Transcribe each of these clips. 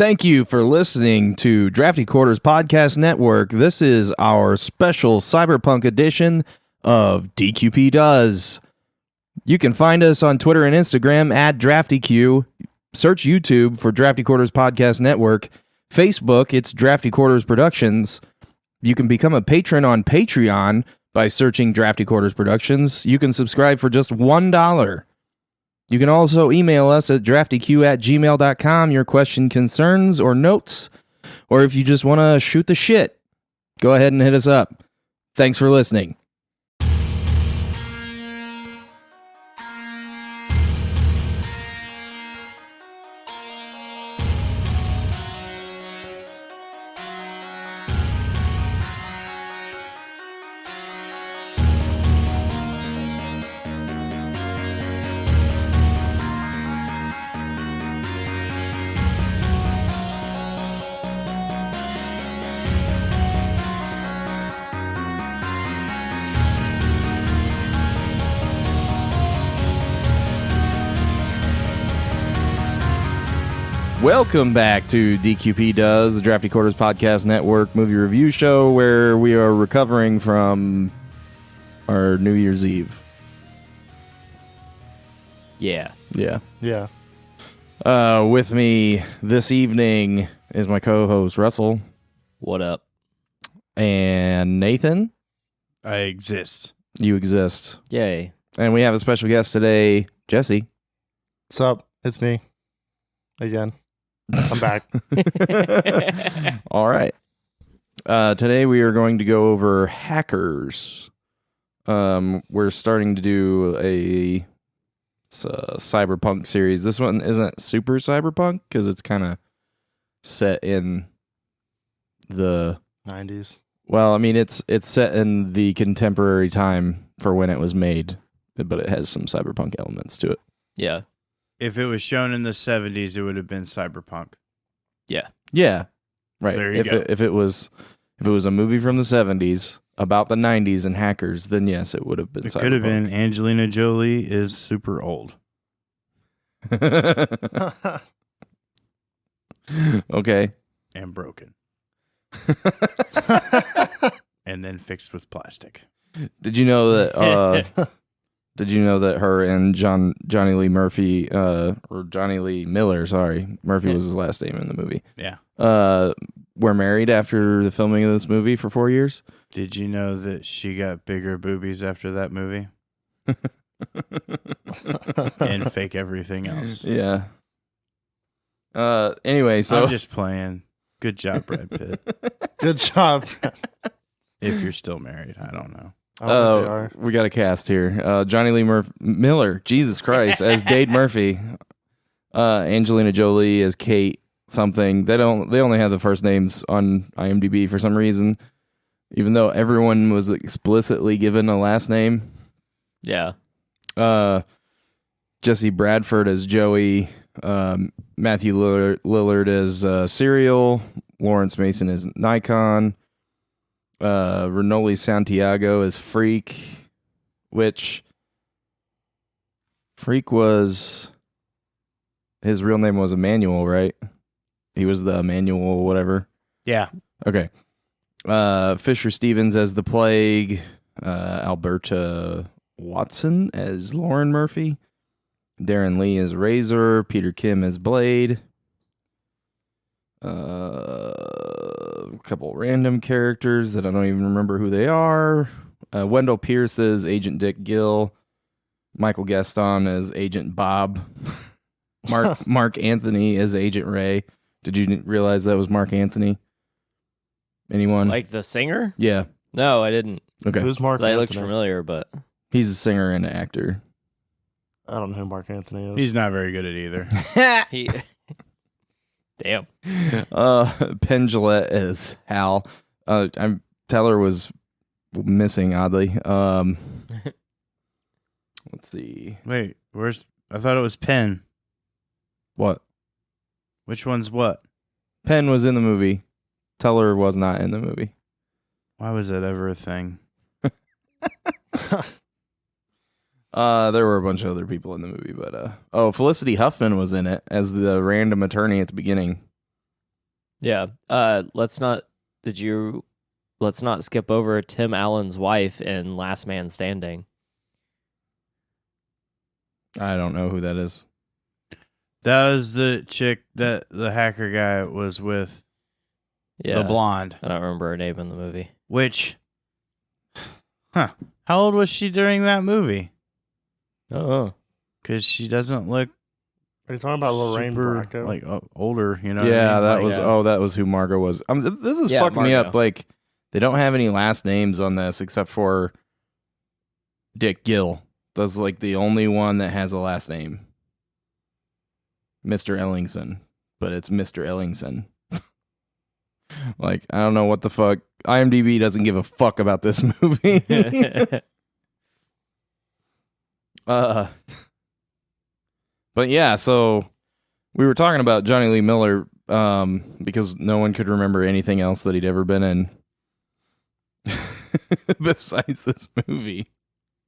Thank you for listening to Drafty Quarters Podcast Network. This is our special Cyberpunk edition of DQP Does. You can find us on Twitter and Instagram at DraftyQ. Search YouTube for Drafty Quarters Podcast Network. Facebook, it's Drafty Quarters Productions. You can become a patron on Patreon by searching Drafty Quarters Productions. You can subscribe for just $1. You can also email us at draftyq@gmail.com, your question, concerns, or notes. Or if you just want to shoot the shit, go ahead and hit us up. Thanks for listening. Welcome back to DQP Does, the Drafty Quarters Podcast Network movie review show where we are recovering from our New Year's Eve. Yeah. With me this evening is my co-host Russell. What up? And Nathan. I exist. You exist. Yay. And we have a special guest today, Jesse. What's up? It's me. Again. I'm back. All right. Today we are going to go over Hackers. We're starting to do a Cyberpunk series. This one isn't super Cyberpunk because it's kind of set in the 90s. Well, I mean, it's set in the contemporary time for when it was made, but it has some Cyberpunk elements to it. Yeah. If it was shown in the 70s, it would have been Cyberpunk. Yeah. Yeah. Right. There you go. If it was a movie from the 70s about the 90s and hackers, then yes, it would have been It Cyberpunk. could have been Angelina Jolie is super old. Okay. And broken. And then fixed with plastic. Did you know that Did you know that her and Johnny Lee Murphy, or Johnny Lee Miller, sorry, Murphy was his last name in the movie, Yeah. were married after the filming of this movie for 4 years? Did you know that she got bigger boobies after that movie? And fake everything else. Yeah. Anyway, so I'm just playing. Good job, Brad Pitt. Good job. If you're still married, I don't know. We got a cast here. Johnny Lee Miller, Jesus Christ, as Dade Murphy. Angelina Jolie as Kate something. They only have the first names on IMDb for some reason, even though everyone was explicitly given a last name. Yeah. Jesse Bradford as Joey. Matthew Lillard as Serial. Lawrence Mason as Nikon. Renoli Santiago as Freak, which Freak was, his real name was Emmanuel, right? He was the Emmanuel whatever. Yeah. Okay. Fisher Stevens as the Plague. Alberta Watson as Lauren Murphy. Darren Lee as Razor. Peter Kim as Blade. A couple random characters that I don't even remember who they are. Wendell Pierce as Agent Dick Gill. Michael Gaston as Agent Bob. Mark Anthony as Agent Ray. Did you realize that was Mark Anthony? Anyone? Like the singer? Yeah. No, I didn't. Okay. Who's Mark They Anthony? looked familiar, but He's a singer and an actor. I don't know who Mark Anthony is. He's not very good at either. he. Damn. Penn Jillette as Hal. Teller was missing, oddly. Let's see. Wait, I thought it was Penn. What? Which one's what? Penn was in the movie. Teller was not in the movie. Why was that ever a thing? There were a bunch of other people in the movie, but Felicity Huffman was in it as the random attorney at the beginning. Yeah. Let's not skip over Tim Allen's wife in Last Man Standing. I don't know who that is. That was the chick that the hacker guy was with, Yeah. the blonde. I don't remember her name in the movie. Which, how old was she during that movie? Oh. Because she doesn't look Are you talking about Lorraine super, Bracco? like older, you know what I Yeah, mean? that Like, was. yeah. Oh, that was who Margot was. This is Yeah, fucking me up. Margot. Like, they don't have any last names on this except for Dick Gill. That's like the only one that has a last name. Mr. Ellingson, but it's Mr. Ellingson. Like, I don't know what the fuck. IMDb doesn't give a fuck about this movie. But yeah, so we were talking about Johnny Lee Miller because no one could remember anything else that he'd ever been in besides this movie.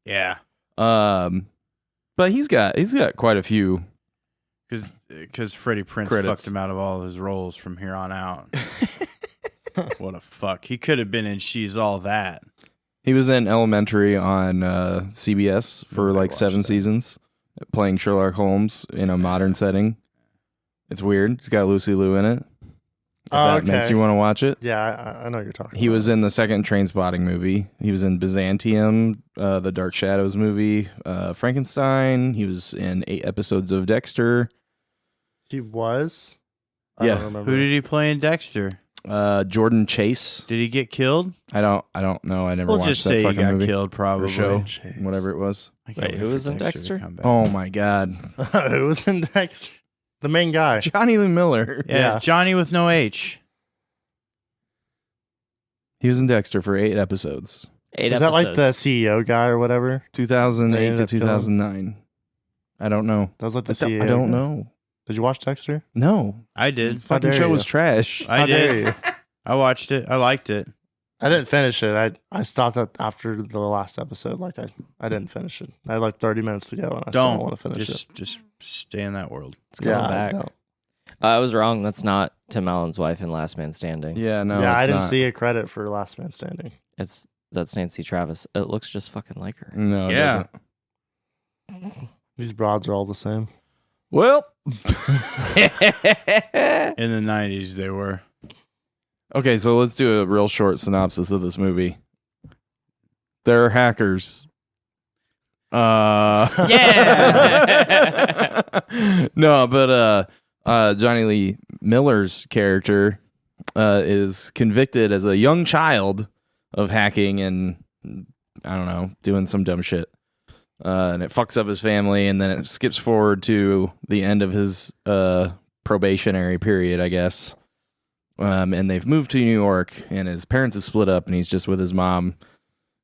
Yeah. But he's got quite a few. Because Freddie Prinze Credits. fucked him out of all of his roles from here on out. What a fuck. He could have been in She's All That. He was in Elementary on CBS for Nobody like watched 7 that. seasons, playing Sherlock Holmes in a modern setting. It's weird. He's got Lucy Liu in it. If Oh, that makes okay. you want to watch it. Yeah, I know what you're talking He about. was in the second Trainspotting movie. He was in Byzantium, the Dark Shadows movie, Frankenstein. He was in 8 episodes of Dexter. He was? I Yeah. don't remember. Who did he play in Dexter? Jordan Chase. Did he get killed? I don't know. I never We'll watched just that say he fucking got movie killed, or probably. show, Chase. whatever it was. I can't Wait, who for was in to Dexter? come back. Oh my god, Who was in Dexter? The main guy. Johnny Lee Miller. Yeah, Johnny with no H. He was in Dexter for 8 episodes, 8 Is episodes. that like the CEO guy or whatever? 2008 ended to up killing 2009. I don't know. That was like the I CEO. don't guy? know. Did you watch Dexter? No, I did. fucking dare show you. was trash. I How did. dare you? I watched it. I liked it. I didn't finish it. I stopped after the last episode. Like I didn't finish it. I had like 30 minutes to go, and I still don't want to finish it. Just stay in that world. It's coming I back. don't. I was wrong. That's not Tim Allen's wife in Last Man Standing. Yeah, no, yeah, it's I didn't not. see a credit for Last Man Standing. That's Nancy Travis. It looks just fucking like her. No, it Yeah. doesn't. These broads are all the same. Well, In the 90s, they were. okay, so let's do a real short synopsis of this movie. They're hackers. Yeah. No, but Johnny Lee Miller's character is convicted as a young child of hacking and I don't know, doing some dumb shit. And it fucks up his family, and then it skips forward to the end of his probationary period, I guess. And they've moved to New York, and his parents have split up, and he's just with his mom.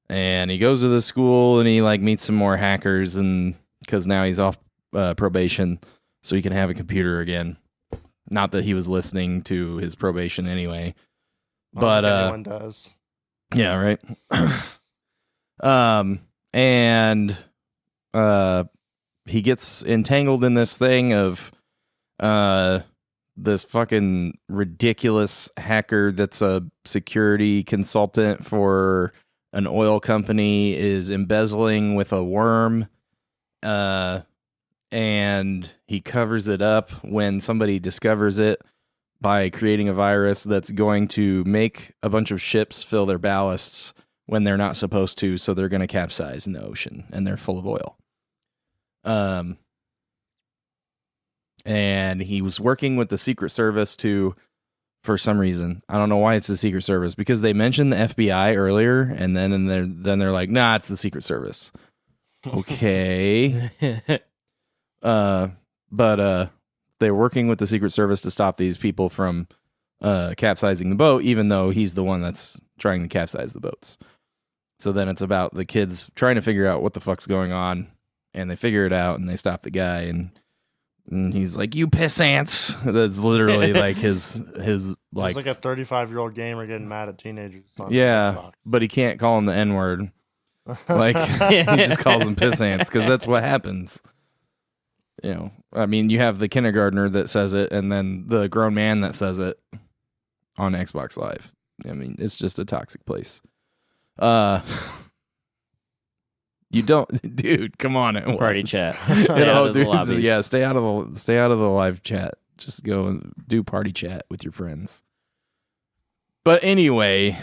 And he goes to the school, and he like meets some more hackers, and because now he's off probation, so he can have a computer again. Not that he was listening to his probation anyway, I don't but think anyone does. yeah, right. And he gets entangled in this thing of this fucking ridiculous hacker that's a security consultant for an oil company is embezzling with a worm. And he covers it up when somebody discovers it by creating a virus that's going to make a bunch of ships fill their ballasts when they're not supposed to, so they're going to capsize in the ocean, and they're full of oil. And he was working with the Secret Service to, for some reason, I don't know why it's the Secret Service, because they mentioned the FBI earlier, and then they're like, nah, it's the Secret Service. Okay. But they're working with the Secret Service to stop these people from capsizing the boat, even though he's the one that's trying to capsize the boats. So then it's about the kids trying to figure out what the fuck's going on, and they figure it out, and they stop the guy, and he's like, "You piss ants." That's literally like his It's like, like a 35-year-old gamer getting mad at teenagers. On yeah, Xbox. but he can't call him the N-word. Like he just calls them piss ants because that's what happens. You know, I mean, you have the kindergartner that says it, and then the grown man that says it. on Xbox Live. I mean, it's just a toxic place. You don't, dude. Come on, Party chat. You Stay know, out of the dude, lobbies. yeah, stay out of the live chat. Just go and do party chat with your friends. But anyway,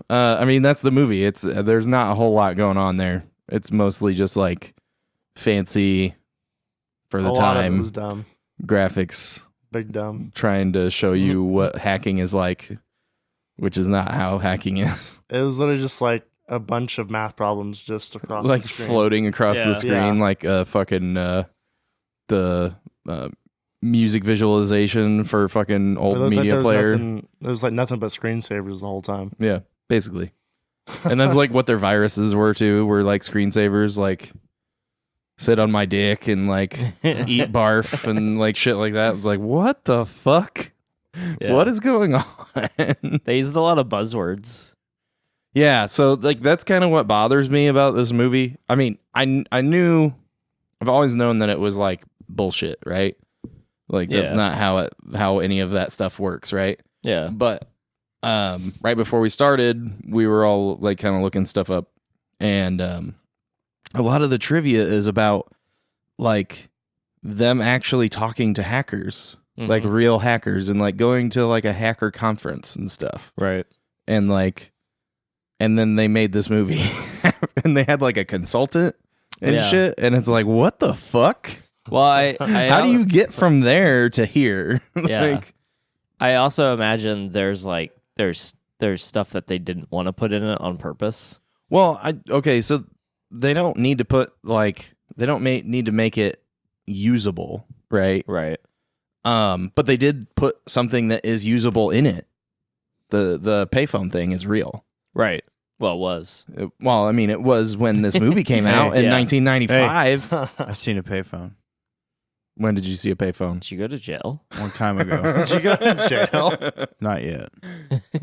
I mean, that's the movie. It's there's not a whole lot going on there. It's mostly just like fancy for the A lot of it time was dumb. graphics, Big dumb. trying to show you what hacking is like, which is not how hacking is. It was literally just like a bunch of math problems just across Like the screen. floating across Yeah. the screen, Yeah. like fucking the music visualization for fucking It old looked like media there was player. There was like nothing but screensavers the whole time. Yeah, basically. And that's like what their viruses were too. Were like screensavers, like sit on my dick and like eat barf and like shit like that. It was like, what the fuck? Yeah. What is going on? They used a lot of buzzwords. Yeah, so like that's kind of what bothers me about this movie. I mean, I knew, I've always known that it was like bullshit, right? Like that's Yeah. not how any of that stuff works, right? Yeah. But right before we started, we were all like kind of looking stuff up, and a lot of the trivia is about like them actually talking to hackers, like Mhm. real hackers, and like going to like a hacker conference and stuff, Right. and like, and then they made this movie, and they had like a consultant and Yeah. shit, and it's like, what the fuck? Well, I How do you get from there to here? Yeah. Like, I also imagine there's stuff that they didn't want to put in it on purpose. well, okay, so they don't need to put like they don't need to make it usable, right? Right. But they did put something that is usable in it. The payphone thing is real. Right. Well, it was. Well, I mean, it was when this movie came out in Yeah. 1995. I've seen a payphone When did you see a payphone? Did you go to jail? a long time ago. Did you go to jail? Not yet.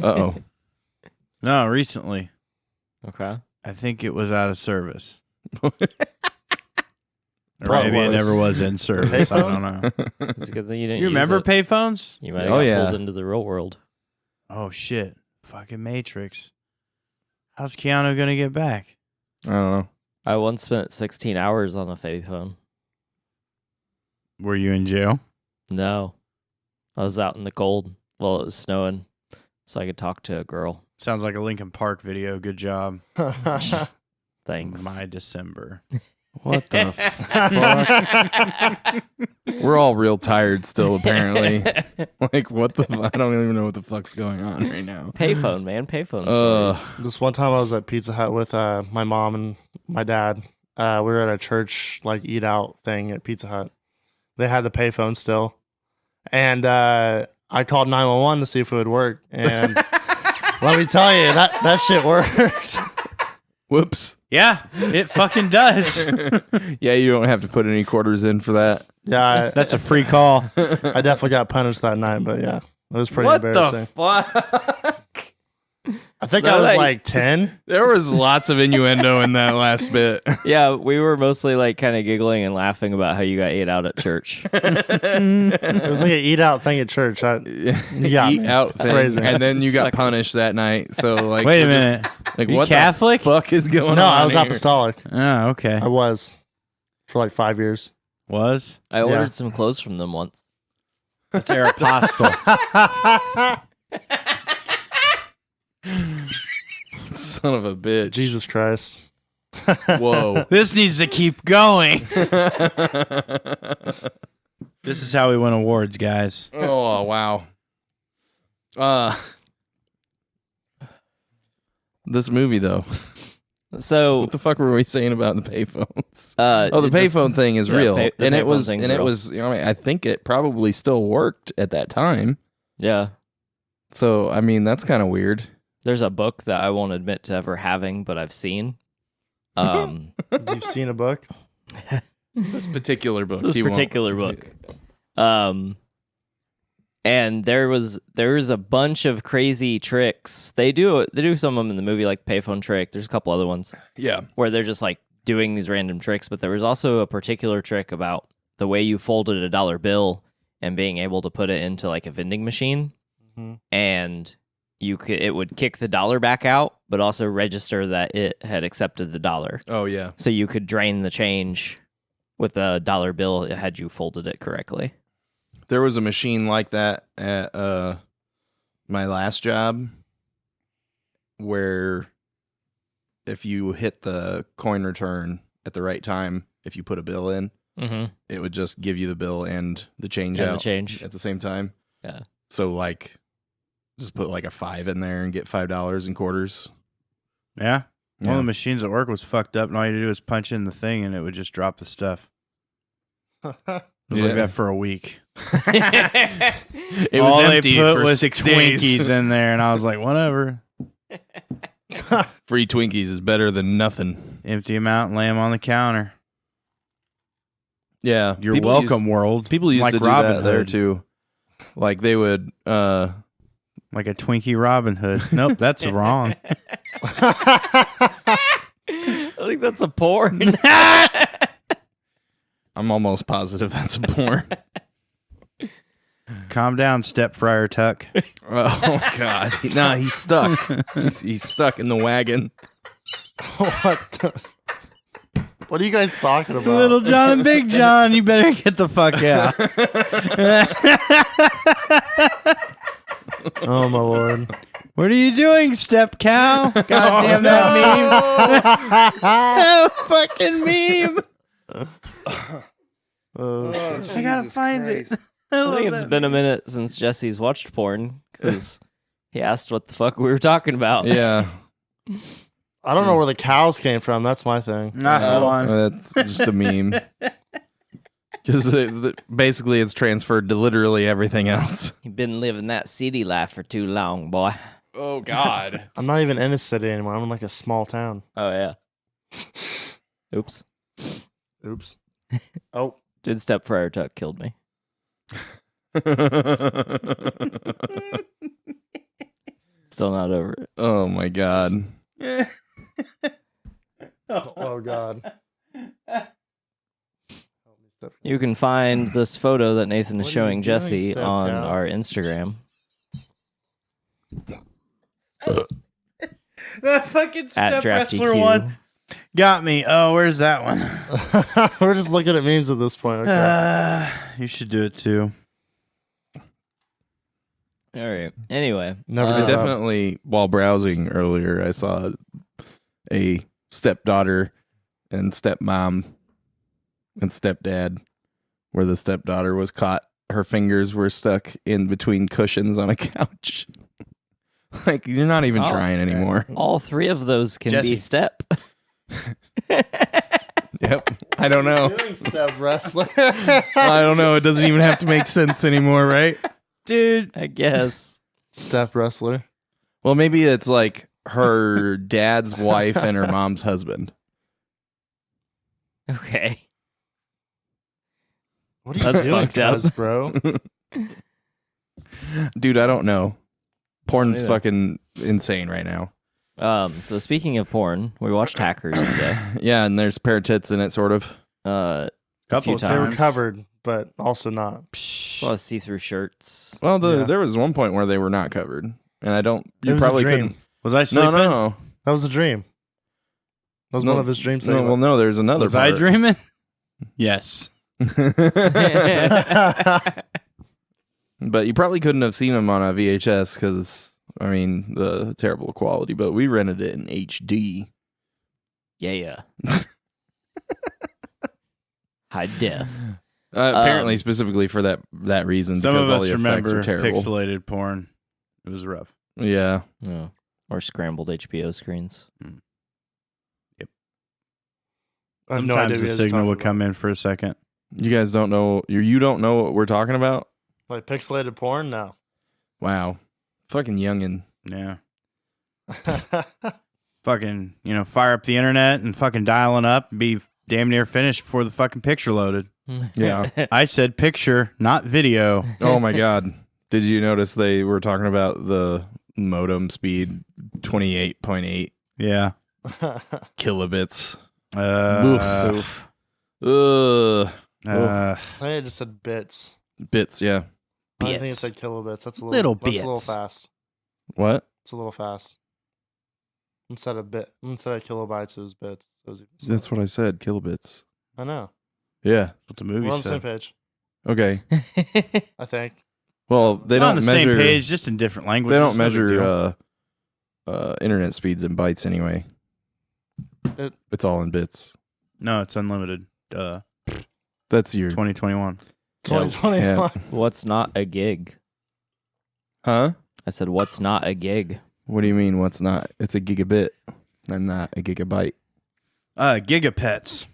Uh-oh. No, recently. Okay. I think it was out of service. Or Probably maybe it was. never was in service. I don't know. It's a good thing you didn't. You remember use it. payphones? You might have Oh, got yeah. pulled into the real world. Oh shit! Fucking Matrix. How's Keanu gonna get back? I don't know. I once spent 16 hours on a payphone. Were you in jail? No, I was out in the cold while it was snowing, so I could talk to a girl. Sounds like a Linkin Park video. Good job. Thanks. My December. What the fuck? We're all real tired still, apparently. Like, what the I don't even know what the fuck's going on right now. Payphone, man. Payphone Ugh. stories. This one time I was at Pizza Hut with my mom and my dad. We were at a church like eat out thing at Pizza Hut. They had the payphone still, and I called 911 to see if it would work. And let me tell you, that shit worked. Whoops. Yeah, it fucking does. Yeah, you don't have to put any quarters in for that. Yeah, That's a free call. I definitely got punished that night, but yeah, it was pretty What the embarrassing. fuck? I think No, I was like- like 10. There was lots of innuendo in that last bit. Yeah, we were mostly like kind of giggling and laughing about how you got ate out at church. It was like an eat out thing at church. You got Eat me. out thing, Crazy. and then you It's got fucking- punished that night. So like, Wait a we're just- minute. like You what Catholic? the fuck is going No, on? I was here? apostolic. Oh, okay. I was for like 5 years. Was? I ordered some clothes from them once. That's Aeropostale. Son of a bitch. Jesus Christ. Whoa. This needs to keep going. This is how we win awards, guys. Oh wow. This movie though. So, What the fuck were we saying about the payphones? the Oh, the payphone thing is yeah, real, the and it payphone was, thing's and it real. was. You know, I think it probably still worked at that time. Yeah. So I mean, that's kind of weird. There's a book that I won't admit to ever having, but I've seen. You've seen a book? This particular book. This you won't- particular book. And there was a bunch of crazy tricks. They do some of them in the movie, like the payphone trick. There's a couple other ones Yeah. where they're just like doing these random tricks. But there was also a particular trick about the way you folded a dollar bill and being able to put it into like a vending machine. and it would kick the dollar back out, but also register that it had accepted the dollar. Oh yeah. So you could drain the change with a dollar bill had you folded it correctly. There was a machine like that at my last job where if you hit the coin return at the right time, if you put a bill in, it would just give you the bill and the change And out the change. at the same time. Yeah. So like just put like a 5 in there and get $5 in quarters. Yeah. One of Yeah. the machines at work was fucked up, and all you had to do was punch in the thing, and it would just drop the stuff. It was like that for a week. It all was they empty put for was 6 Twinkies days. in there, and I was like, whatever. Free Twinkies is better than nothing. Empty them out and lay them on the counter. Yeah. You're people welcome, world. People used like to do Robin that there Hood. too. Like they would Like a Twinkie Robin Hood. Nope, that's wrong. I think that's a porn. I'm almost positive that's a porn. Calm down, Step Friar Tuck. Oh God! Nah, he's stuck. He's stuck in the wagon. What are you guys talking about? Little John and Big John, you better get the fuck out. Oh my lord! What are you doing, Step Cow? God damn that meme. Oh, fucking meme. I gotta find it. I think it's been a minute since Jesse's watched porn because he asked what the fuck we were talking about. Yeah, I don't know where the cows came from. That's my thing. Nah, hold on. that's just a meme. Because basically, it's transferred to literally everything else. You've been living that city life for too long, boy. Oh God! I'm not even in a city anymore. I'm in like a small town. Oh, yeah. Oops. Oops. Oh. Dude, Step Friar Tuck killed me. Still not over it. Oh my God! Oh God. You can find this photo that Nathan is What are you showing doing, Jesse Step on Cow? our Instagram That fucking at Step Drafty Wrestler Q. one got me. Oh, where's that one? We're just looking at memes at this point. Okay. You should do it too. All right. Anyway, Never I did that. definitely, while browsing earlier, I saw a stepdaughter and stepmom and stepdad, where the stepdaughter was caught. Her fingers were stuck in between cushions on a couch. Like, you're not even Oh, trying anymore. all three of those can Jesse. be Step. Yep. I don't know. Step wrestler. I don't know. It doesn't even have to make sense anymore, right? Dude, I guess. Step wrestler. Well, maybe it's like her dad's wife and her mom's husband. Okay. What are you That's doing, fucked up. cuz, bro? Dude, I don't know. Porn's either. fucking insane right now. So speaking of porn, we watched Hackers today. Yeah, and there's pair of tits in it, sort of. A Couple few of They were times. covered, but also not. A lot of see-through shirts. Well, Yeah. there was one point where they were not covered, and I don't. It You was a probably dream. couldn't. was I sleeping? No. That was a dream. That was No, one of his dreams. No, well, no. There's another. Was I part. dreaming? Yes. But you probably couldn't have seen them on a VHS because, I mean, the terrible quality. But we rented it in HD. Yeah. High def. Apparently, specifically for that reason, Some because of all us the effects remember are terrible. pixelated porn. It was rough. Yeah. Oh. Or scrambled HBO screens. I have no Sometimes idea what the you guys are signal talking would come about. in for a second. You guys don't know. You don't know what we're talking about? Like pixelated porn? No. Wow. Fucking youngin'. Yeah. Fucking, fire up the internet and fucking dialing up and be damn near finished before the fucking picture loaded. Yeah. I said picture, not video. Oh my God. Did you notice they were talking about the modem speed 28.8 Yeah. kilobits? Oof. Ugh. I think I just said bits. Bits, yeah. I think it bits. said kilobits. That's a Little That's a little bits. fast. What? It's a little fast. Instead of kilobytes, it was bits. So it was even That's slower. what I said. Kilobits. I know. Yeah. What the movie We're on the same said. page. Okay. I think. Well, they Not on don't the measure. same page, just in different languages. They don't no big measure deal. internet speeds in bytes anyway. It's all in bits. No, it's unlimited. That's your 2021. 2021. Yeah. What's not a gig? Huh? I said, what's not a gig? What do you mean? What's not? It's a gigabit and not a gigabyte. Gigapets.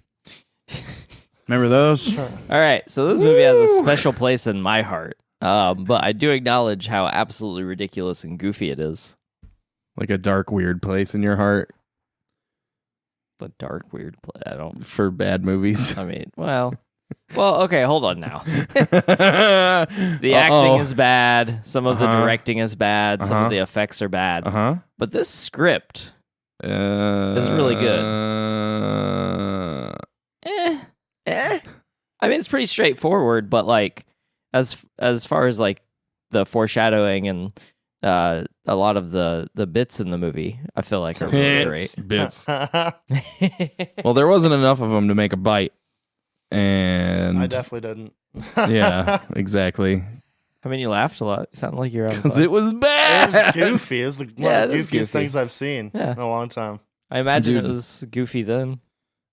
Remember those? All right, so this movie has a special place in my heart. But I do acknowledge how absolutely ridiculous and goofy it is. Like a dark, weird place in your heart The dark, weird play. I don't. for bad movies. I mean, well, okay. Hold on now. The acting is bad. Some of the Uh-huh. directing is bad. Some Uh-huh. of the effects are bad. Uh-huh. But this script, It's really good. I mean, it's pretty straightforward. But like, as far as like the foreshadowing and a lot of the bits in the movie, I feel like are really great. Bits. Well, there wasn't enough of them to make a bite. And I definitely didn't. yeah, exactly. I mean, you laughed a lot. You sounded like you're having Because fun. it was It bad. was goofy. It's one Yeah, of it the is goofiest goofy. things I've seen Yeah. in a long time. I imagine Dude. it was goofy then.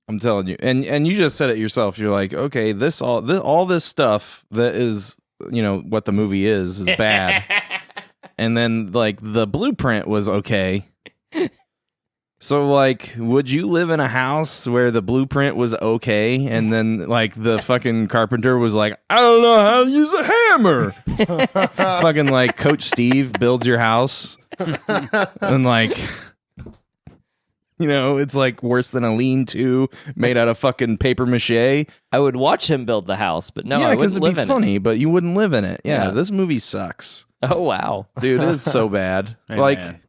I'm telling you, and you just said it yourself. You're like, okay, all this stuff that is, what the movie is bad, and then like the blueprint was okay. So like, would you live in a house where the blueprint was okay, and then like the fucking carpenter was like, I don't know how to use a hammer. Fucking like Coach Steve builds your house, and like. It's like worse than a lean-to made out of fucking paper mache. I would watch him build the house, but no, yeah, I because wouldn't it'd live be in funny, but you wouldn't live in it. Yeah, Yeah. this movie sucks, it. Oh wow. dude. It's so bad. Hey, like, man.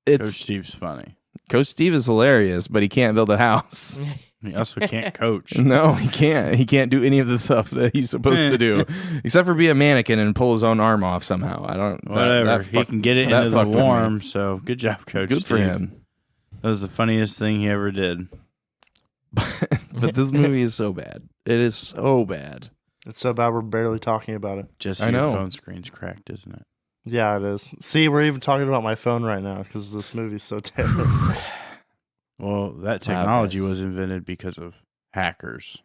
it's Coach Steve's funny. Coach Steve is hilarious, but he can't build a house. He also can't coach. No, he can't. He can't do any of the stuff that he's supposed to do, except for be a mannequin and pull his own arm off somehow. I don't. Whatever. He can get it that into the fucked with me. warm, so good job, Coach Good for Steve. him. That was the funniest thing he ever did. But this movie is so bad. It is so bad. It's so bad we're barely talking about it. Just I so your know. phone screen's cracked, isn't it? Yeah, it is. See, we're even talking about my phone right now because this movie's so terrible. Well, that technology guys. was invented because of hackers.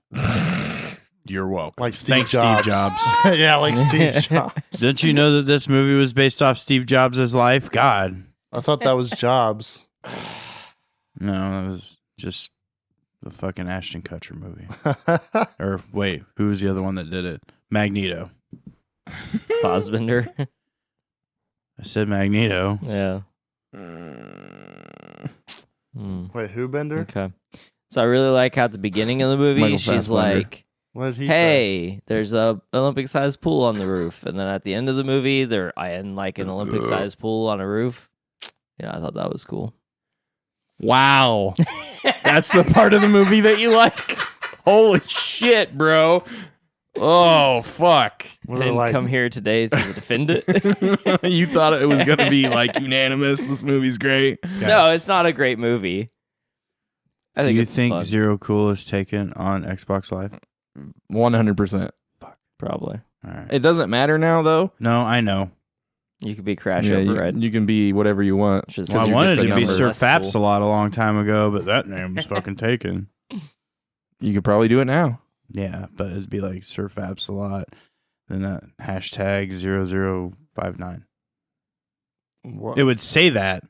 You're welcome. Like Steve Thanks, Jobs. Steve Jobs. Yeah, like Steve Jobs. Didn't you know that this movie was based off Steve Jobs' life? God. I thought that was Jobs. No, that was just the fucking Ashton Kutcher movie. Or wait, who was the other one that did it? Magneto. Fassbender. I said Magneto. Yeah. Hmm. Wait, who Bender? Okay. So I really like how at the beginning of the movie Michael she's Fassbender. like, What did he say? "Hey, there's a Olympic-sized pool on the roof," and then at the end of the movie, they're in like an Olympic-sized pool on a roof. Yeah, I thought that was cool. Wow. That's the part of the movie that you like? Holy shit, bro. Oh, fuck. Were I they didn't like, come here today to defend it. You thought it was going to be like unanimous. This movie's great. No, it's not a great movie. I Do think you it's think fun, Zero Cool is taken on Xbox Live? 100%. probably. All right. It doesn't matter now, though. No, I know. You could be Crash Yeah, Override. you can be whatever you want. Which is- Well, I you're wanted just a to be number. Sir That's Faps cool. a long time ago, but that name was fucking taken. You could probably do it now. Yeah, but it'd be like Sir Faps a lot. Then that hashtag 0059. what? It would say that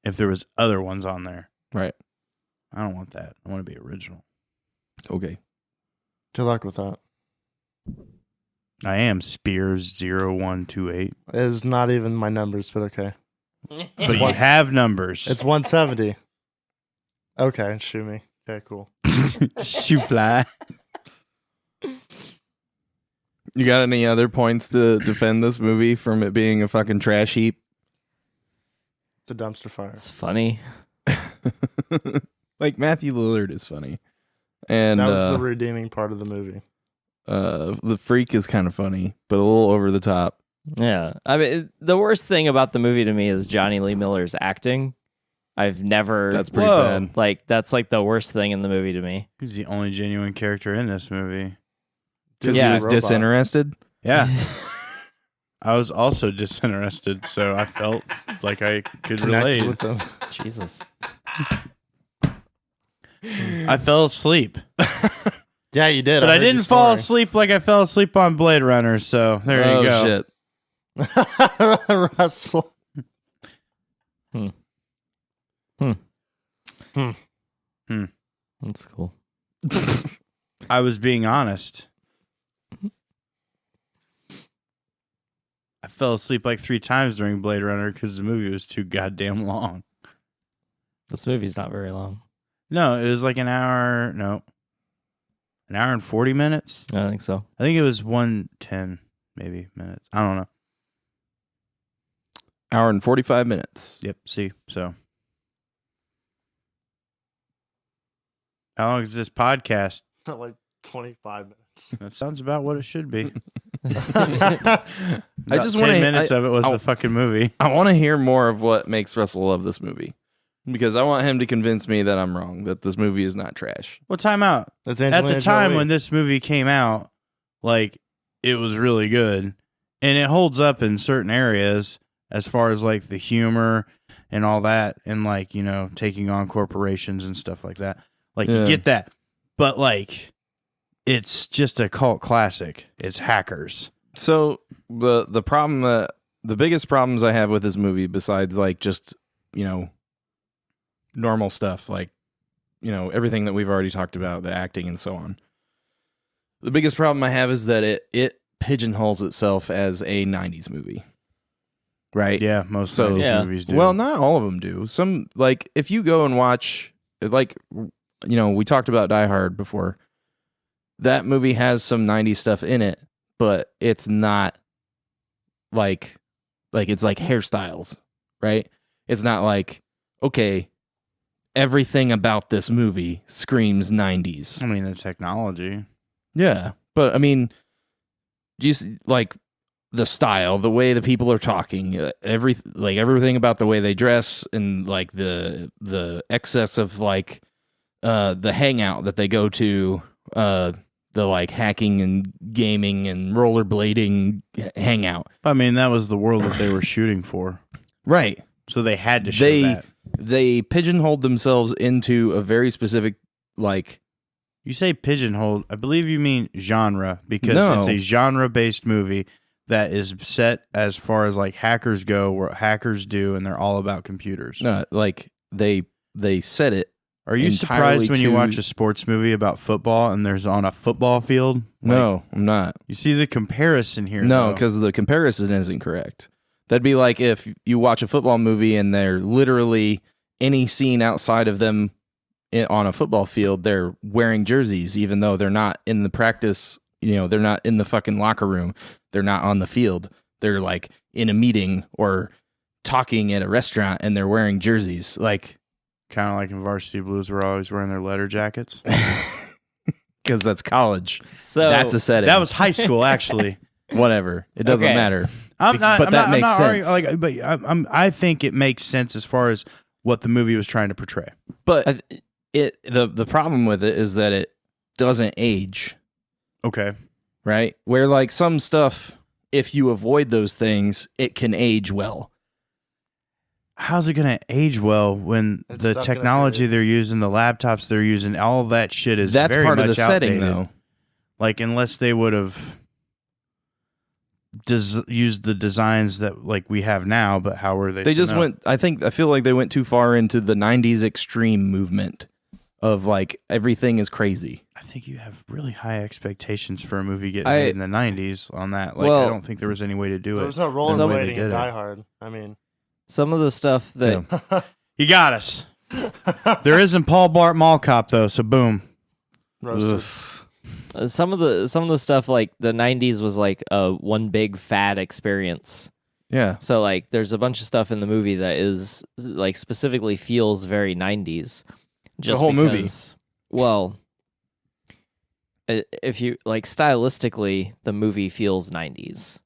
if there was other ones on there. Right. I don't want that. I want to be original. Okay. Good luck with that. I am Spears 0128. It is not even my numbers, but okay. But you have numbers. It's 170. Okay, shoot me. Okay, cool. Shoe fly. You got any other points to defend this movie from it being a fucking trash heap? It's a dumpster fire. It's funny. Like Matthew Lillard is funny. And That was the redeeming part of the movie. The freak is kind of funny, but a little over the top. Yeah. I mean, the worst thing about the movie to me is Johnny Lee Miller's acting. I've never. That's pretty Whoa. bad. Like, that's like the worst thing in the movie to me. He's the only genuine character in this movie. Because Yeah. he was disinterested. Yeah. I was also disinterested, so I felt like I could Connected relate. with them. Jesus. I fell asleep. Yeah, you did. But I heard your didn't fall story. asleep like I fell asleep on Blade Runner, so there you go. Shit. Russell. That's cool. I was being honest. I fell asleep like 3 times during Blade Runner because the movie was too goddamn long. This movie's not very long. No, it was like an hour and 40 minutes. I don't think so. I think it was 110 maybe minutes. I don't know. Hour and 45 minutes. Yep, see. So how long is this podcast? Like 25 minutes. That sounds about what it should be. I About just 10 want minutes of it was I- the fucking movie. I want to hear more of what makes Russell love this movie. Because I want him to convince me that I'm wrong, that this movie is not trash. Well, time out. That's At Angelina the time Jolie. when this movie came out, like, it was really good. And it holds up in certain areas as far as, like, the humor and all that. And, like, you know, taking on corporations and stuff like that. Like, Yeah. you get that. But, like, it's just a cult classic. It's hackers. So the biggest problems I have with this movie, besides like just, you know, normal stuff, like, you know, everything that we've already talked about, the acting and so on. The biggest problem I have is that it pigeonholes itself as a 90s movie. Right? Yeah, most So- of these Yeah. movies do. Well, not all of them do. Some, like, if you go and watch, like, you know, we talked about Die Hard before. That movie has some 90s stuff in it, but it's not like it's like hairstyles, right? It's not like, okay, everything about this movie screams 90s. I mean, the technology. Yeah, but I mean, just like the style, the way the people are talking, everything about the way they dress, and like the excess of like the hangout that they go to, the like hacking and gaming and rollerblading hangout. I mean, that was the world that they were shooting for. Right. So they had to show They that. they pigeonholed themselves into a very specific, like, You say pigeonholed. I believe you mean genre, because No. it's a genre-based movie that is set as far as like hackers go, what hackers do, and they're all about computers. no, like they said it. Are you entirely surprised when you to- watch a sports movie about football and there's on a football field? Like, No, I'm not. You see the comparison here. No, though. because the comparison isn't correct. That'd be like if you watch a football movie and they're literally any scene outside of them on a football field, they're wearing jerseys, even though they're not in the practice. You know, they're not in the fucking locker room. They're not on the field. They're like in a meeting or talking at a restaurant and they're wearing jerseys. Like, kind of like in Varsity Blues, we're always wearing their leather jackets. because that's college. So That's a setting. That was high school, actually. whatever. It doesn't Okay. matter. I'm not. But I'm that not, makes I'm not sense. arguing, like, but I think it makes sense as far as what the movie was trying to portray. But the problem with it is that it doesn't age. Okay. Right? Where like some stuff, if you avoid those things, it can age well. How's it going to age well when It's the stuck in a technology period. they're using, the laptops they're using, all that shit is That's very part of the much setting, outdated. though. Like, unless they would have used the designs that like we have now, but how were they? They to just know? went. I feel like they went too far into the '90s extreme movement of like everything is crazy. I think you have really high expectations for a movie getting I- made in the '90s on that. Like, I Well- don't think there was any way to do There it. was no the way they rollerblading did in it. Die Hard. I mean, some of the stuff that You got us. There isn't Paul Blart Mall Cop though, so boom. roasted. some of the stuff like the 90s was like a one big fad experience. Yeah. So like there's a bunch of stuff in the movie that is like specifically feels very 90s. Just whole movie. because- Well, if you like stylistically, the movie feels 90s.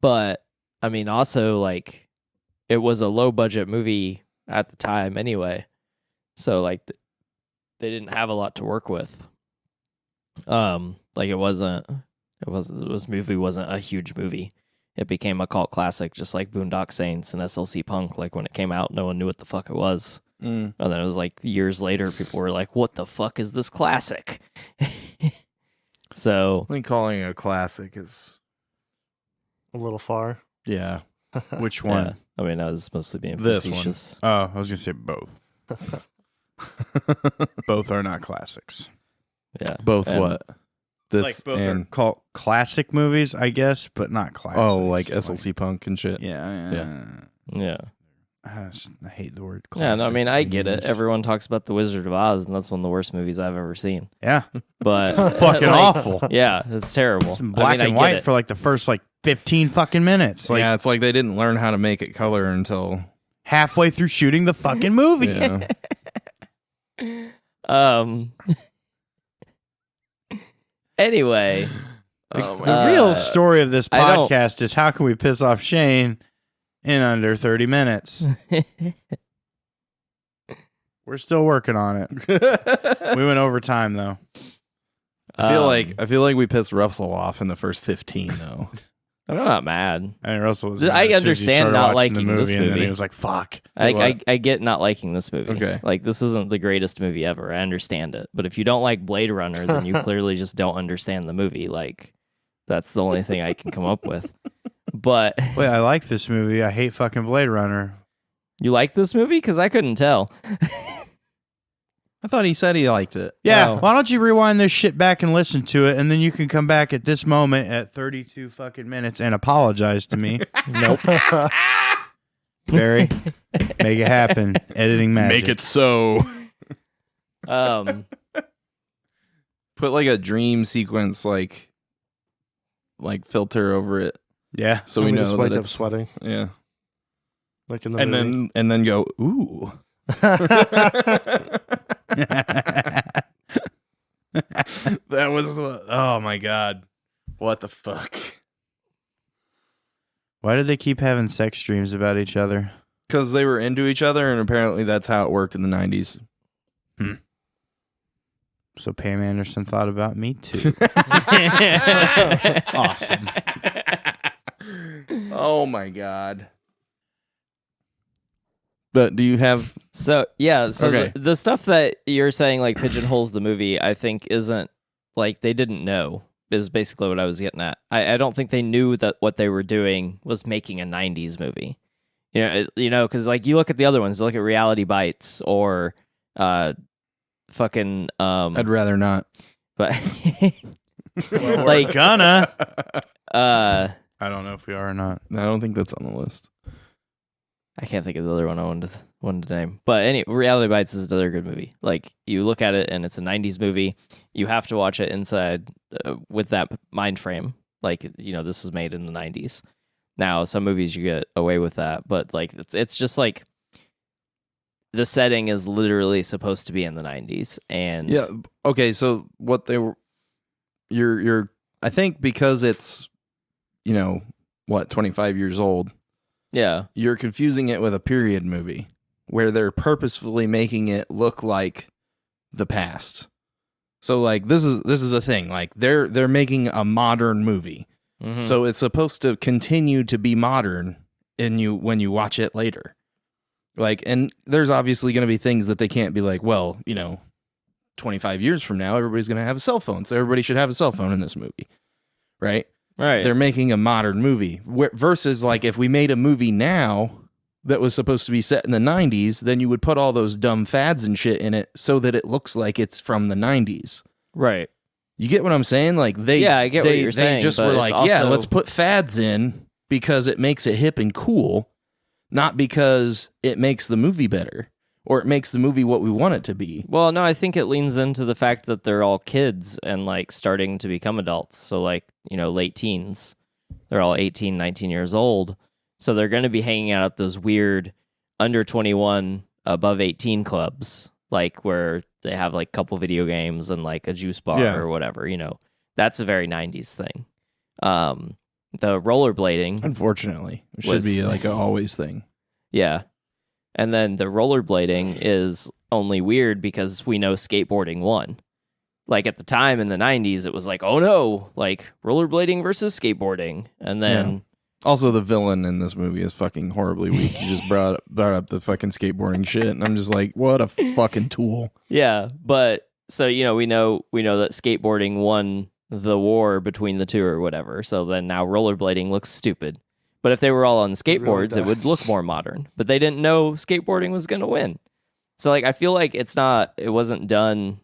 But I mean, also like it was a low budget movie at the time anyway. So like they didn't have a lot to work with. Like this movie wasn't a huge movie. It became a cult classic, just like Boondock Saints and SLC Punk. Like when it came out, no one knew what the fuck it was. And then it was like years later, people were like, "What the fuck is this classic?" So I think calling it a classic is A little far. yeah. Which one? yeah. I mean, I was mostly being This one. facetious. Oh, I was gonna say both. Both are not classics. Yeah, Both And- what? This Like both and are called classic movies, I guess, but not classics. oh, like SLC Punk and shit. Yeah. Yeah. I hate the word classic. Yeah, no, I mean, I get it. Yes. Everyone talks about The Wizard of Oz, and that's one of the worst movies I've ever seen. Yeah. But It's fucking like, awful. Yeah, it's terrible. It's in black I and get white it. for like the first like 15 fucking minutes. Like yeah, it's like they didn't learn how to make it color until halfway through shooting the fucking movie. yeah. Anyway, Oh my The real story of this I don't- podcast is how can we piss off Shane in under 30 minutes? We're still working on it. We went over time though. I feel like we pissed Russell off in the first 15 though. I'm not mad. And Russell was. I mad as soon as he understand started not watching the liking this and then movie. he was like, "Fuck." I get not liking this movie. Okay. Like, this isn't the greatest movie ever. I understand it. But if you don't like Blade Runner, then you clearly just don't understand the movie. Like, that's the only thing I can come up with. But Wait, I like this movie. I hate fucking Blade Runner. you like this movie? Because I couldn't tell. I thought he said he liked it. Yeah, Oh. why don't you rewind this shit back and listen to it, and then you can come back at this moment at 32 fucking minutes and apologize to me. Nope. Barry, make it happen. Editing magic. Make it so. Put like a dream sequence like filter over it Yeah. so we know just wake that up it's sweating yeah. like in the And movie. then go ooh. That was oh my god. What the fuck? Why did they keep having sex dreams about each other? Because they were into each other, and apparently that's how it worked in the 90s. So Pam Anderson thought about me too. Awesome. Oh my god. But do you have So yeah, so Okay. the stuff that you're saying like pigeonholes the movie, I think isn't like they didn't know is basically what I was getting at. I don't think they knew that what they were doing was making a '90s movie. Because like you look at the other ones, you look at Reality Bites or fucking I'd rather not. but We're like gonna. uh I don't know if we are or not. I don't think that's on the list. I can't think of the other one I wanted to name. But anyway, Reality Bites is another good movie. Like, you look at it and it's a 90s movie. You have to watch it inside with that mind frame. Like, this was made in the 90s. Now, some movies you get away with that. But, like, it's just like the setting is literally supposed to be in the 90s. And Yeah. Okay. So what they were, you're. I think because it's, 25 years old. yeah. You're confusing it with a period movie where they're purposefully making it look like the past. So like this is a thing. Like they're making a modern movie. Mhm. So it's supposed to continue to be modern when you watch it later. Like, and there's obviously going to be things that they can't be like, well, 25 years from now, everybody's going to have a cell phone. So everybody should have a cell phone in this movie. Right? Right. They're making a modern movie versus like if we made a movie now that was supposed to be set in the 90s, then you would put all those dumb fads and shit in it so that it looks like it's from the 90s. right. You get what I'm saying? Like I get what you're saying, They just but were it's like, yeah, also- let's put fads in because it makes it hip and cool, not because it makes the movie better or it makes the movie what we want it to be. Well, no, I think it leans into the fact that they're all kids and like starting to become adults. So like, late teens. They're all 18, 19 years old. So they're going to be hanging out at those weird under 21, above 18 clubs, like where they have like a couple video games and like a juice bar Yeah. or whatever. That's a very 90s thing. The rollerblading, Unfortunately, it should be like a always thing. yeah. And then the rollerblading is only weird because we know skateboarding won. Like at the time in the 90s, it was like, oh no, like rollerblading versus skateboarding. And then Also, the villain in this movie is fucking horribly weak. You just brought up the fucking skateboarding shit, and I'm just like, what a fucking tool. yeah, but so we know that skateboarding won the war between the two or whatever. So then now rollerblading looks stupid. But if they were all on skateboards, it would look does. more modern. But they didn't know skateboarding was going to win. So like I feel like it wasn't done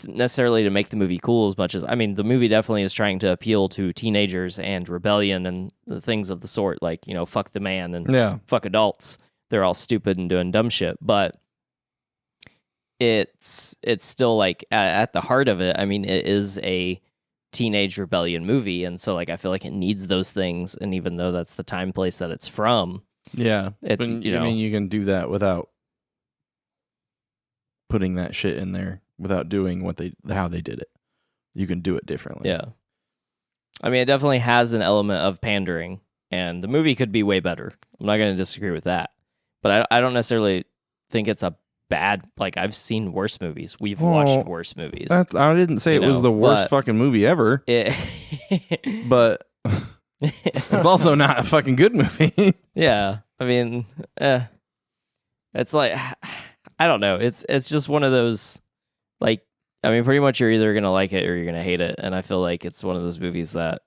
necessarily to make the movie cool as much as, I mean, the movie definitely is trying to appeal to teenagers and rebellion and the things of the sort, like, fuck the man and fuck adults. They're all stupid and doing dumb shit. But it's still like at the heart of it, I mean, it is a teenage rebellion movie, and so like I feel like it needs those things, and even though that's the time place that it's from, Yeah, it, but I mean, you can do that without putting that shit in there, without doing how they did it. You can do it differently. yeah. I mean, it definitely has an element of pandering, and the movie could be way better. I'm not going to disagree with that, but I don't necessarily think it's a bad. Like I've seen worse movies. We've watched worse movies. I didn't say it was the worst fucking movie ever, but it's also not a fucking good movie. Yeah, I mean, it's like I don't know. It's just one of those, like, I mean, pretty much you're either gonna like it or you're gonna hate it, and I feel like it's one of those movies that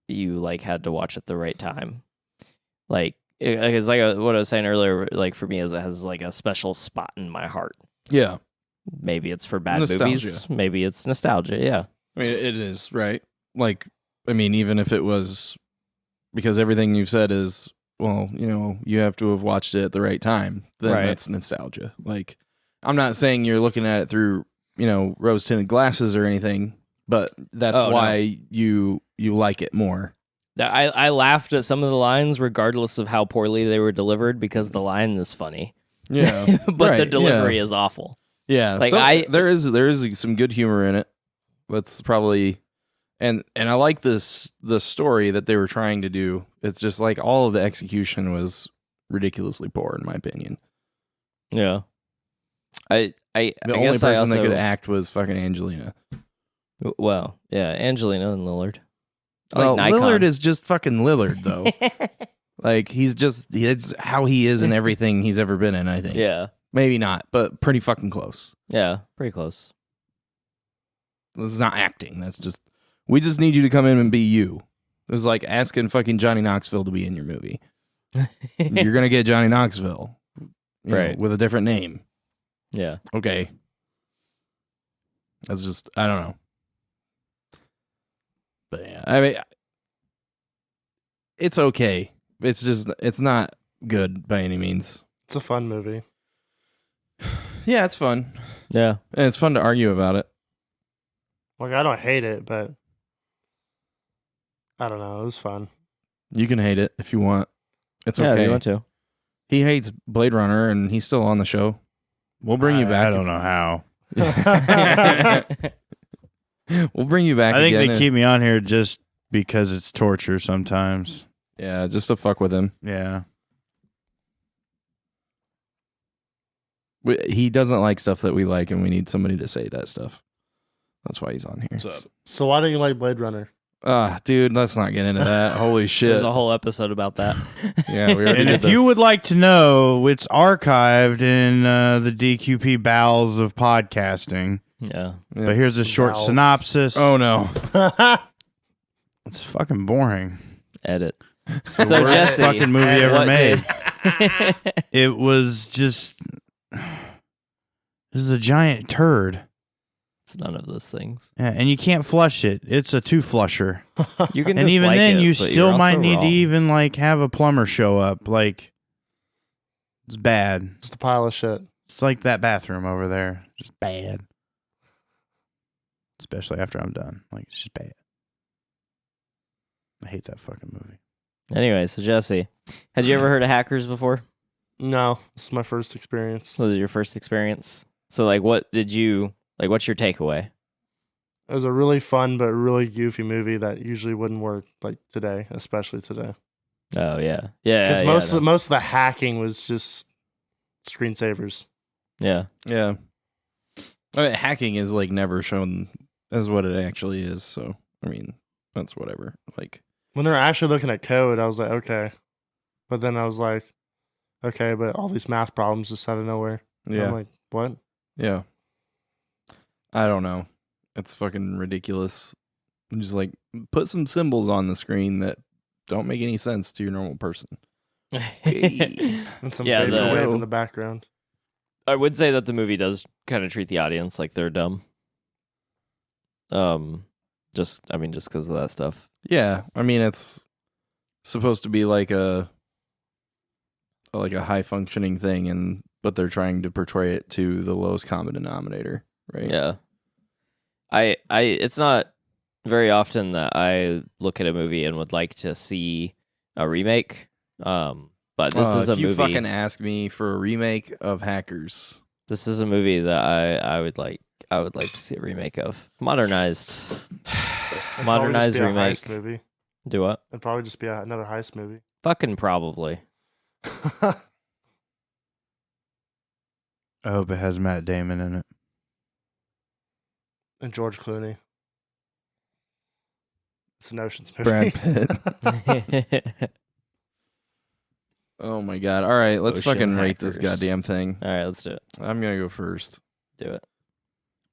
you like had to watch at the right time. Like, it's like what I was saying earlier. Like for me, is it has like a special spot in my heart. Yeah, maybe it's for bad Nostalgia. movies. Maybe it's nostalgia. Yeah, I mean, it is, right? Like, I mean, even if it was, because everything you've said is, well, you have to have watched it at the right time, then Right. that's nostalgia. Like, I'm not saying you're looking at it through, rose-tinted glasses or anything, but that's why you like it more. I laughed at some of the lines regardless of how poorly they were delivered because the line is funny. Yeah, but the right, delivery is awful. Yeah, Like, there is some good humor in it. That's probably, and I like the story that they were trying to do. It's just like all of the execution was ridiculously poor, in my opinion. Yeah, I The I only guess person I also, that could act was fucking Angelina. well, yeah, Angelina and Lillard. I Well, like Nikon. Lillard is just fucking Lillard, though. Like, it's how he is in everything he's ever been in, I think. Yeah, Maybe not, but pretty fucking close. yeah, pretty close. It's not acting. That's just, we just need you to come in and be you. It was like asking fucking Johnny Knoxville to be in your movie. You're going to get Johnny Knoxville. Right. With a different name. Yeah, Okay. That's just, I don't know. But yeah, I mean, it's okay. It's just, it's not good by any means. It's a fun movie. Yeah, it's fun. yeah. And it's fun to argue about it. Like, I don't hate it, but I don't know. It was fun. You can hate it if you want. It's Yeah, if okay. you want to. He hates Blade Runner, and he's still on the show. We'll bring you back. I don't know how. We'll bring you back. I think again they and- keep me on here just because it's torture sometimes. Yeah, just to fuck with him. Yeah. He doesn't like stuff that we like, and we need somebody to say that stuff. That's why he's on here. So why don't you like Blade Runner? Dude, let's not get into that. Holy shit. There's a whole episode about that. Yeah, we already And did if this. you would like to know, it's archived in the DQP bowels of podcasting. Yeah. Yeah. But here's a short Bowels. synopsis. Oh no. It's fucking boring. Edit. The So, worst Jesse, fucking movie ever what made. did- It was just. This is a giant turd. It's none of those things. Yeah, and you can't flush it. It's a two-flusher. You can And even dislike then, it, you but you're still might also need wrong. to even like have a plumber show up. Like, it's bad. Just a pile of shit. It's like that bathroom over there. Just bad. Especially after I'm done. Like, it's just bad. I hate that fucking movie. Anyway, so Jesse, had you ever heard of hackers before? No, this is my first experience. Was it your first experience? So like, what's your takeaway? It was a really fun but really goofy movie that usually wouldn't work like today, especially today. Oh yeah, yeah. Because yeah, most of the hacking was just screensavers. yeah. Yeah. I mean, hacking is like never shown as what it actually is. So, I mean, that's whatever. Like, When they were actually looking at code, I was like, okay. But then I was like, okay, but all these math problems just out of nowhere. yeah. I'm like, what? Yeah. I don't know. It's fucking ridiculous. Just like put some symbols on the screen that don't make any sense to your normal person. Hey. And some Yeah, paper wave in the background. I would say that the movie does kind of treat the audience like they're dumb. Just because of that stuff. Yeah, I mean it's supposed to be like a high functioning thing, but they're trying to portray it to the lowest common denominator, right? Yeah. It's not very often that I look at a movie and would like to see a remake. But this is a if you movie. fucking ask me for a remake of Hackers, This is a movie that I would like to see a remake of. Modernized Modernized remake. Heist movie. Do what? It'd probably just be another heist movie. Fucking probably. I hope it has Matt Damon in it. And George Clooney. It's an Ocean's movie. Brad Pitt. Oh my god! All right, let's Ocean fucking rate this Hackers. goddamn thing. All right, let's do it. I'm gonna go first. Do it.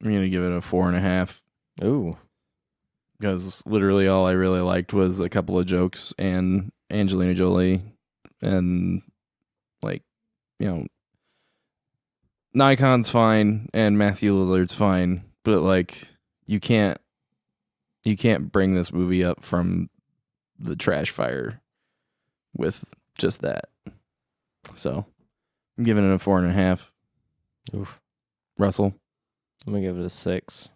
I'm gonna give it a 4.5 Ooh. because literally all I really liked was a couple of jokes and Angelina Jolie, and like, Nikon's fine and Matthew Lillard's fine, but like you can't bring this movie up from the trash fire with just that. So I'm giving it a 4.5. Oof. Russell. I'm gonna give it a 6.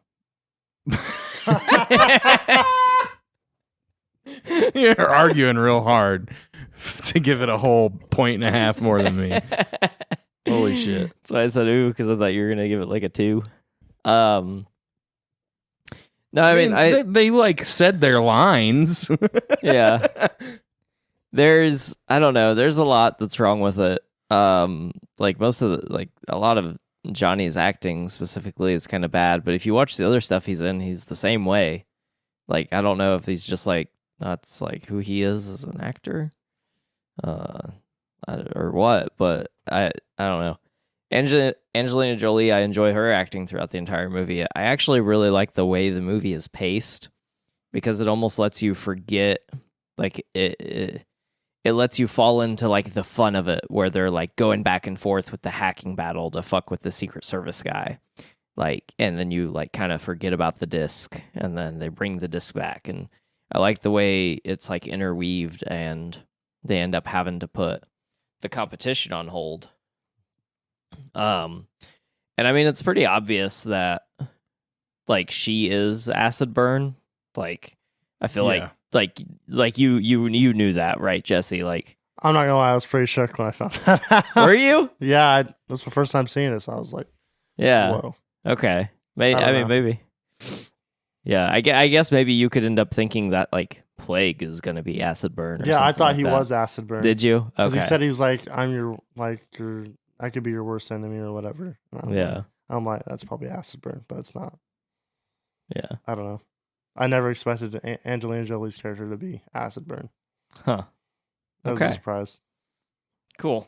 You're arguing real hard to give it a whole 1.5 more than me. Holy shit. That's why I said ooh, because I thought you were gonna give it like a 2. No, I mean they like said their lines. yeah. There's a lot that's wrong with it. Like a lot of Johnny's acting specifically is kind of bad, but if you watch the other stuff he's in, he's the same way. Like, I don't know if he's just like that's like who he is as an actor, or what, but I don't know. Angelina Jolie, I enjoy her acting throughout the entire movie. I actually really like the way the movie is paced because it almost lets you forget, like it lets you fall into like the fun of it where they're like going back and forth with the hacking battle to fuck with the Secret Service guy. Like, and then you like kind of forget about the disc and then they bring the disc back. And I like the way it's like interweaved and they end up having to put the competition on hold. And I mean, it's pretty obvious that like she is Acid Burn. Like, I feel like you knew that, right, Jesse? Like, I'm not gonna lie, I was pretty shook when I found that out. were you? Yeah, that's my first time seeing it, so I was like, Yeah. whoa. Okay. I mean, know. maybe. Yeah, I guess maybe you could end up thinking that like Plague is gonna be Acid Burn. Or Yeah, I something thought like he that. was Acid Burn. Did you? Because Okay. he said he was like, I could be your worst enemy or whatever. And Yeah. I'm like, that's probably Acid Burn, but it's not. Yeah. I don't know. I never expected Angelina Jolie's character to be Acid Burn. Huh. That was a Okay. surprise. Cool.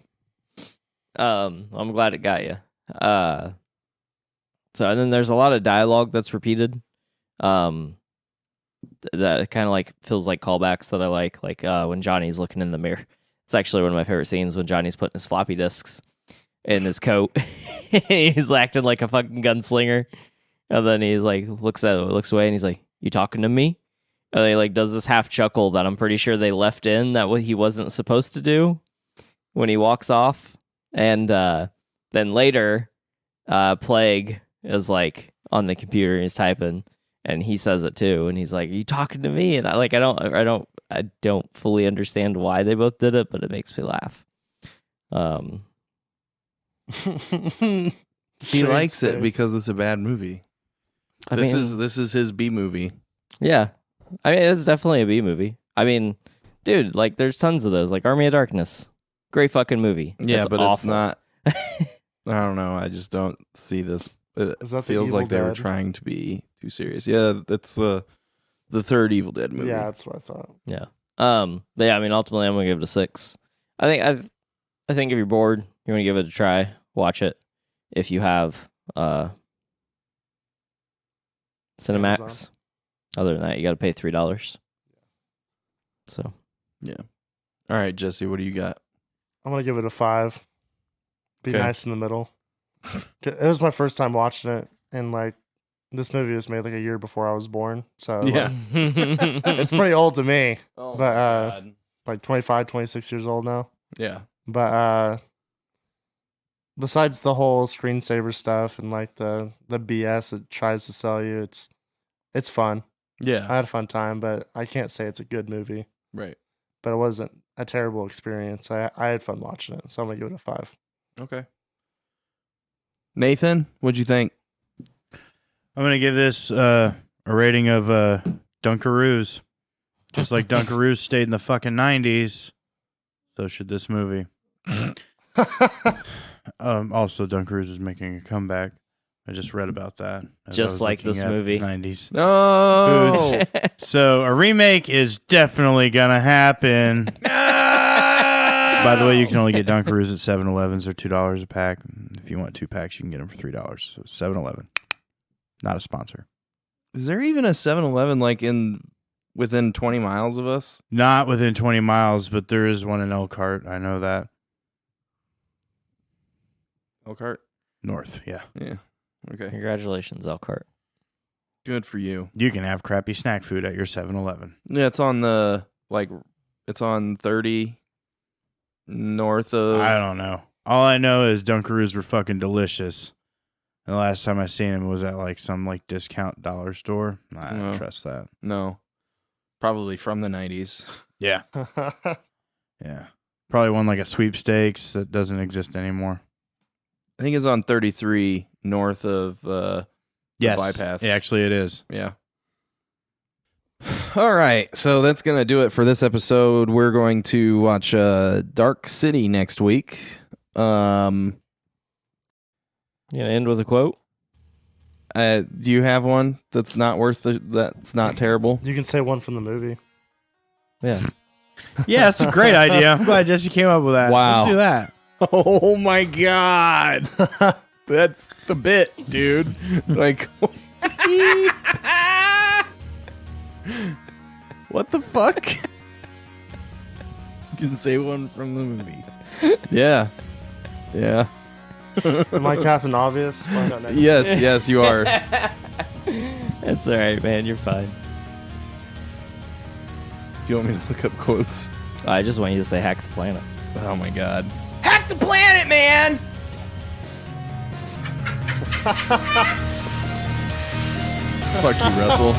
I'm glad it got you. So and then there's a lot of dialogue that's repeated. That kind of like feels like callbacks that I like when Johnny's looking in the mirror. It's actually one of my favorite scenes when Johnny's putting his floppy disks in his coat. He's acting like a fucking gunslinger. And then he's like looks away and he's like, "You talking to me?" And he like does this half chuckle that I'm pretty sure they left in that what he wasn't supposed to do when he walks off. And then later, Plague is like on the computer and he's typing, and he says it too, and he's like, "Are you talking to me?" And I don't fully understand why they both did it, but it makes me laugh. He Shade likes it Space. because it's a bad movie. I This mean, is his B movie. yeah. I mean, it's definitely a B movie. I mean, dude, like, there's tons of those. Like Army of Darkness, great fucking movie. Yeah, It's but awful. it's not. I don't know. I just don't see this. It Is that the feels Evil like they were Dead? trying to be too serious. Yeah, that's the third Evil Dead movie. Yeah, that's what I thought. Yeah. But yeah, I mean, ultimately, I'm gonna give it a 6. I think if you're bored, you want to give it a try. Watch it. If you have Cinemax, Amazon. other than that, you got to pay $3. So All right, Jesse, what do you got? I'm gonna give it a 5. Be Okay. nice in the middle. It was my first time watching it, and like this movie was made like a year before I was born, so like, Yeah. it's pretty old to me. Oh But, like 25, 26 years old now. yeah. But besides the whole screensaver stuff and like the BS it tries to sell you, it's fun. Yeah. I had a fun time, but I can't say it's a good movie. Right. But it wasn't a terrible experience. I had fun watching it, so I'm gonna give it a 5. Okay. Nathan, what'd you think? I'm gonna give this a rating of Dunkaroos. Just like Dunkaroos stayed in the fucking 90s, so should this movie. Also, Dunkaroos is making a comeback. I just read about that. as I Just was like looking this at movie. 90s. No. So a remake is definitely gonna happen. By the way, you can only get Dunkaroos at 7-Elevens. They're $2 a pack. If you want 2 packs, you can get them for $3. So 7-Eleven, not a sponsor. Is there even a 7-Eleven like within 20 miles of us? Not within 20 miles, but there is one in Elkhart. I know that. Elkhart? North, yeah. Yeah. Okay. Congratulations, Elkhart. Good for you. You can have crappy snack food at your 7-Eleven. Yeah, it's on it's on 30 north of. I don't know. All I know is Dunkaroos were fucking delicious. And the last time I seen them was at like some like discount dollar store. I don't No. trust that. No. Probably from the 90s. Yeah. Yeah. Probably won like a sweepstakes that doesn't exist anymore. I think it's on 33 north of Yes. bypass. Yeah, actually it is. Yeah. All right, so that's going to do it for this episode. We're going to watch Dark City next week. You gonna end with a quote? Do you have one that's not that's not terrible? You can say one from the movie. Yeah. Yeah, that's a great idea. I'm glad Jesse came up with that. Wow. Let's do that. Oh my god. That's the bit, dude. Like what the fuck? You can say one from the movie. Yeah. Yeah. Am I Captain Obvious? Find out next Yes, you are. That's all right, man. You're fine. Do you want me to look up quotes? I just want you to say hack the planet. Oh my god. Hack the planet, man! Fuck you, Russell.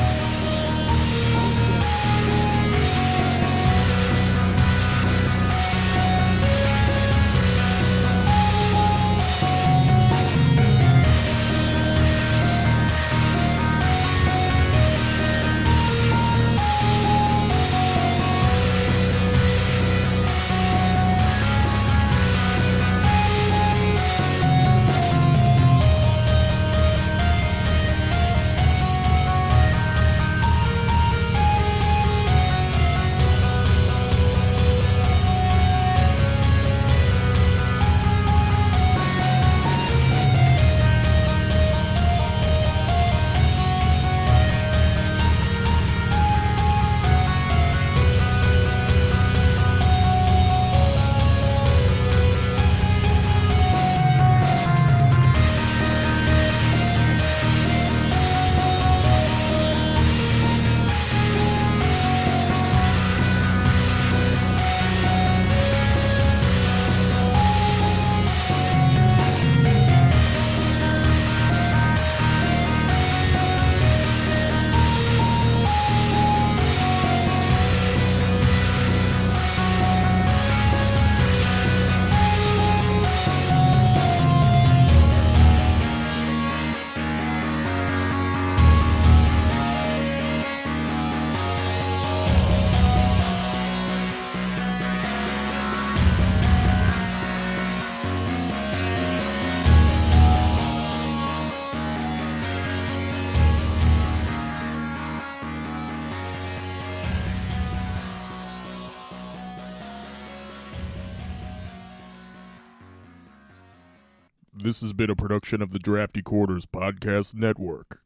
This has been a production of the Drafty Quarters Podcast Network.